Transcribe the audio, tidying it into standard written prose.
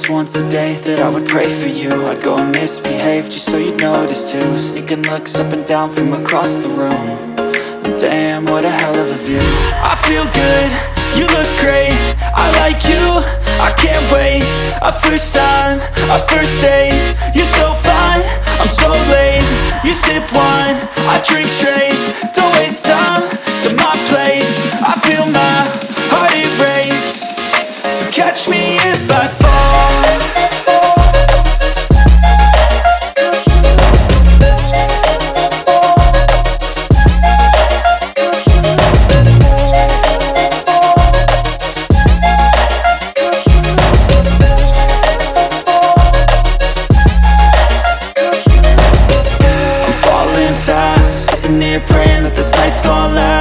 least once a day that I would pray for you. I'd go and misbehave just so you'd notice too. Sneaking looks up and down from across the room. And damn, what a hell of a view. I feel good, you look great, I like you, I can't wait. A first time, a first date, you're so fine, I'm so late. You sip wine, I drink straight. Don't waste time to my place. I feel my heart erase. So catch me if I fall. Praying that this night's gonna last.